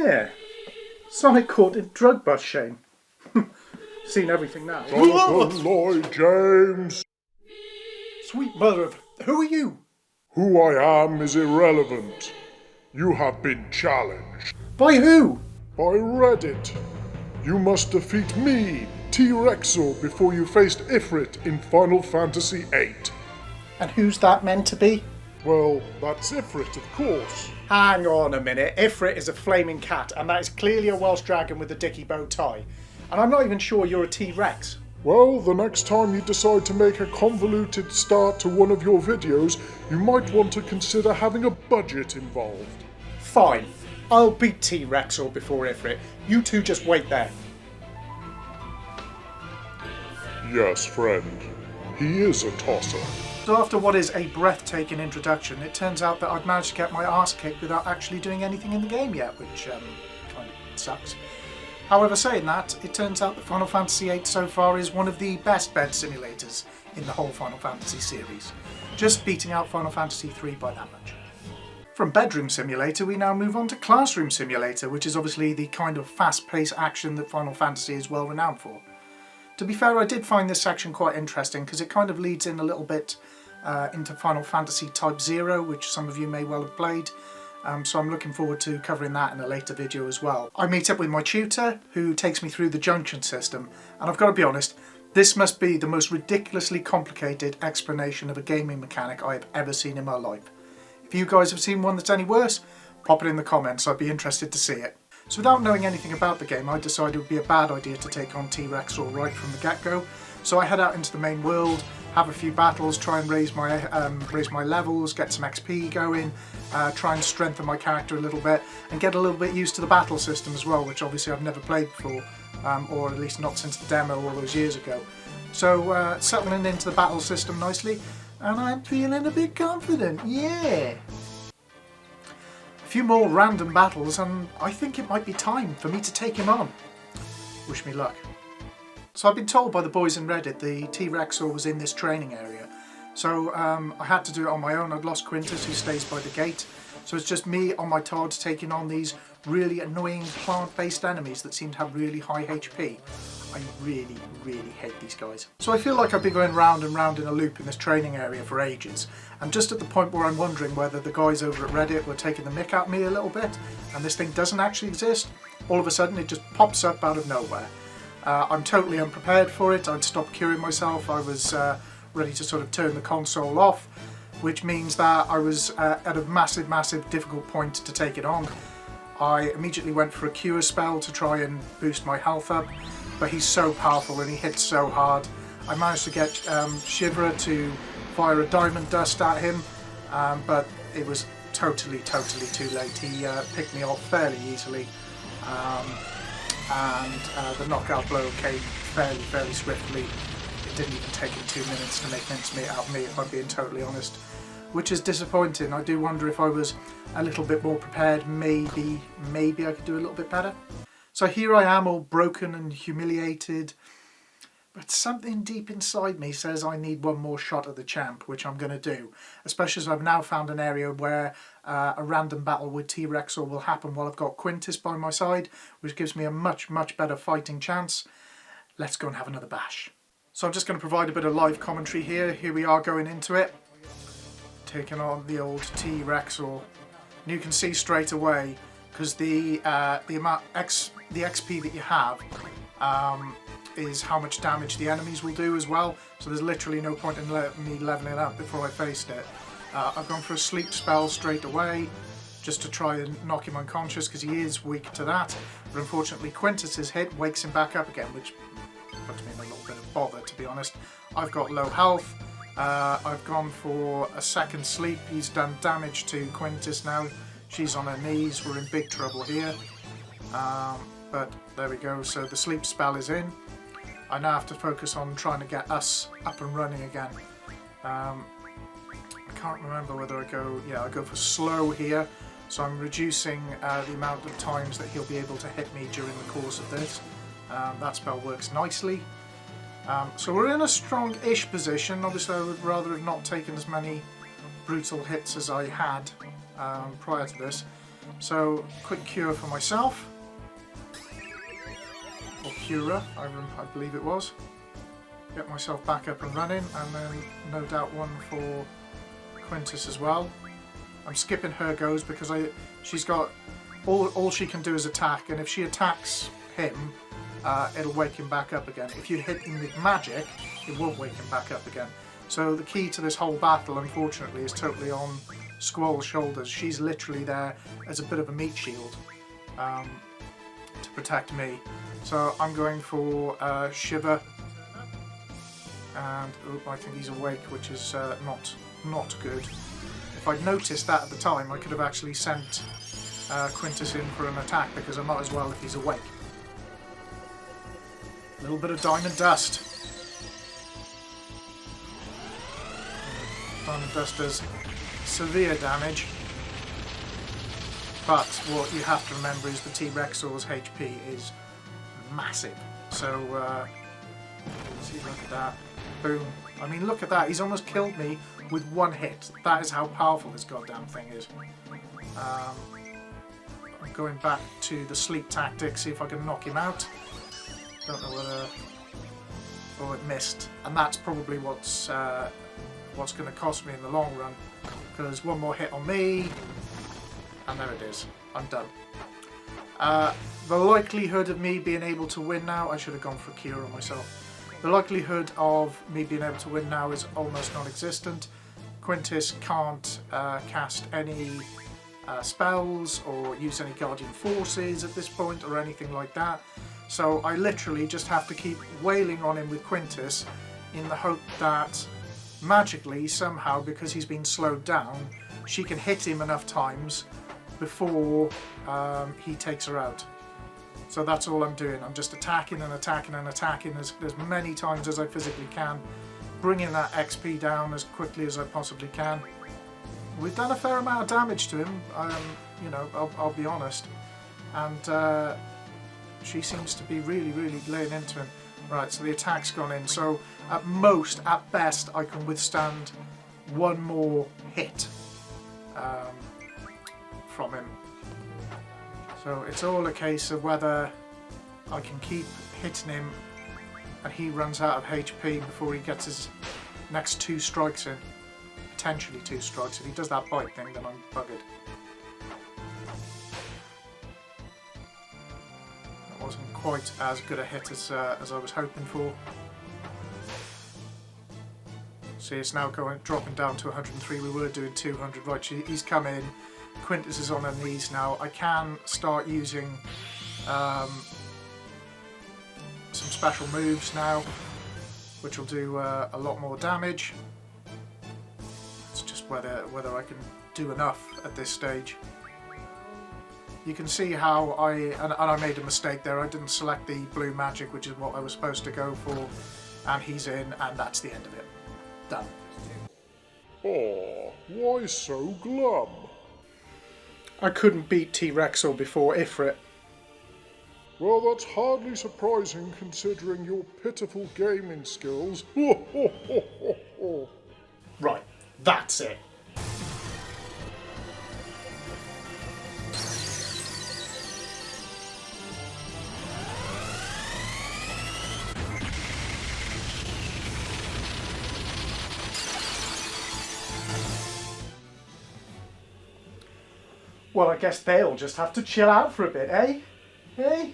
Yeah. Sonic caught in drug bust, Shane. Seen everything now. Jonathan Lloyd James. Sweet mother of... Who are you? Who I am is irrelevant. You have been challenged. By who? By Reddit. You must defeat me, T-Rexaur, before you faced Ifrit in Final Fantasy VIII. And who's that meant to be? Well, that's Ifrit, of course. Hang on a minute. Ifrit is a flaming cat, and that is clearly a Welsh dragon with a dicky bow tie. And I'm not even sure you're a T-Rex. Well, the next time you decide to make a convoluted start to one of your videos, you might want to consider having a budget involved. Fine. I'll beat T-Rexaur before Ifrit. You two just wait there. Yes, friend. He is a tosser. So after what is a breathtaking introduction, it turns out that I've managed to get my arse kicked without actually doing anything in the game yet, which kind of sucks. However, saying that, it turns out that Final Fantasy VIII so far is one of the best bed simulators in the whole Final Fantasy series, just beating out Final Fantasy III by that much. From Bedroom Simulator, we now move on to Classroom Simulator, which is obviously the kind of fast-paced action that Final Fantasy is well renowned for. To be fair, I did find this section quite interesting because it kind of leads in a little bit into Final Fantasy Type 0, which some of you may well have played. So I'm looking forward to covering that in a later video as well. I meet up with my tutor, who takes me through the junction system, and I've got to be honest, this must be the most ridiculously complicated explanation of a gaming mechanic I have ever seen in my life. If you guys have seen one that's any worse, pop it in the comments, I'd be interested to see it. So without knowing anything about the game, I decided it would be a bad idea to take on T-Rexaur right from the get-go. So I head out into the main world, have a few battles, try and raise my levels, get some XP going, try and strengthen my character a little bit, and get a little bit used to the battle system as well, which obviously I've never played before, or at least not since the demo all those years ago. So settling into the battle system nicely, and I'm feeling a bit confident, yeah! A few more random battles, and I think it might be time for me to take him on. Wish me luck. So I've been told by the boys in Reddit the T-Rexaur was in this training area. So I had to do it on my own. I'd lost Quintus, who stays by the gate. So it's just me on my Todd taking on these really annoying plant-based enemies that seem to have really high HP. I really, really hate these guys. So I feel like I've been going round and round in a loop in this training area for ages. And just at the point where I'm wondering whether the guys over at Reddit were taking the mick at me a little bit, and this thing doesn't actually exist, all of a sudden it just pops up out of nowhere. I'm totally unprepared for it. I'd stopped curing myself. I was ready to sort of turn the console off, which means that I was at a massive, massive difficult point to take it on. I immediately went for a cure spell to try and boost my health up, but he's so powerful and he hits so hard. I managed to get Shivra to fire a diamond dust at him, but it was totally too late. He picked me off fairly easily. And the knockout blow came fairly swiftly. It didn't even take him 2 minutes to make mincemeat out of me, if I'm being totally honest, which is disappointing. I do wonder if I was a little bit more prepared, maybe I could do a little bit better. So here I am, all broken and humiliated, but something deep inside me says I need one more shot at the champ, which I'm going to do, especially as I've now found an area where a random battle with T-Rexaur will happen while I've got Quintus by my side, which gives me a much better fighting chance. Let's go and have another bash. So I'm just going to provide a bit of live commentary here. Here we are going into it, taking on the old T-Rexaur. And you can see straight away, because the XP that you have is how much damage the enemies will do as well. So there's literally no point in me leveling up before I faced it. I've gone for a sleep spell straight away, just to try and knock him unconscious, because he is weak to that. But unfortunately Quintus's hit wakes him back up again, which puts me in a little bit of bother, to be honest. I've got low health. I've gone for a second sleep. He's done damage to Quintus now. She's on her knees. We're in big trouble here. But there we go. So the sleep spell is in. I now have to focus on trying to get us up and running again. I can't remember whether I go for slow here. So I'm reducing the amount of times that he'll be able to hit me during the course of this. That spell works nicely. So we're in a strong-ish position. Obviously I would rather have not taken as many brutal hits as I had prior to this. So, quick cure for myself. Or Cura, I believe it was. Get myself back up and running, and then no doubt one for Quintus as well. I'm skipping her goes because she's got all she can do is attack, and if she attacks him, it'll wake him back up again. If you hit him with magic, it won't wake him back up again. So the key to this whole battle, unfortunately, is totally on Squall's shoulders. She's literally there as a bit of a meat shield to protect me. So I'm going for Shiver, and I think he's awake, which is not good. If I'd noticed that at the time, I could have actually sent Quintus in for an attack, because I might as well if he's awake. A little bit of Diamond Dust. Diamond Dust does severe damage, but what you have to remember is the T-Rexaur's HP is massive. So, see, look at that. Boom. I mean, look at that. He's almost killed me with one hit. That is how powerful this goddamn thing is. I'm going back to the sleep tactic, see if I can knock him out. Don't know whether... Oh, it missed. And that's probably what's going to cost me in the long run. Because one more hit on me, and there it is. I'm done. The likelihood of me being able to win now... I should have gone for Kira myself. The likelihood of me being able to win now is almost non-existent. Quintus can't cast any spells or use any Guardian Forces at this point or anything like that. So I literally just have to keep wailing on him with Quintus in the hope that magically, somehow, because he's been slowed down, she can hit him enough times before he takes her out. So that's all I'm doing. I'm just attacking and attacking and attacking as many times as I physically can, bringing that XP down as quickly as I possibly can. We've done a fair amount of damage to him, you know, I'll be honest. And she seems to be really, really laying into him. Right, so the attack's gone in. So at most, at best, I can withstand one more hit from him. So it's all a case of whether I can keep hitting him and he runs out of HP before he gets his next 2 strikes in. Potentially 2 strikes. If he does that bite thing, then I'm buggered. That wasn't quite as good a hit as I was hoping for. See, it's now dropping down to 103. We were doing 200. Right, he's come in. Quintus is on her knees now. I can start using some special moves now, which will do a lot more damage. It's just whether I can do enough at this stage. You can see how I made a mistake there. I didn't select the blue magic, which is what I was supposed to go for, and he's in, and that's the end of it. Done. Oh, why so glum? I couldn't beat T-Rexaur before Ifrit. Well, that's hardly surprising considering your pitiful gaming skills. Right, that's it. Well, I guess they'll just have to chill out for a bit, eh? Eh?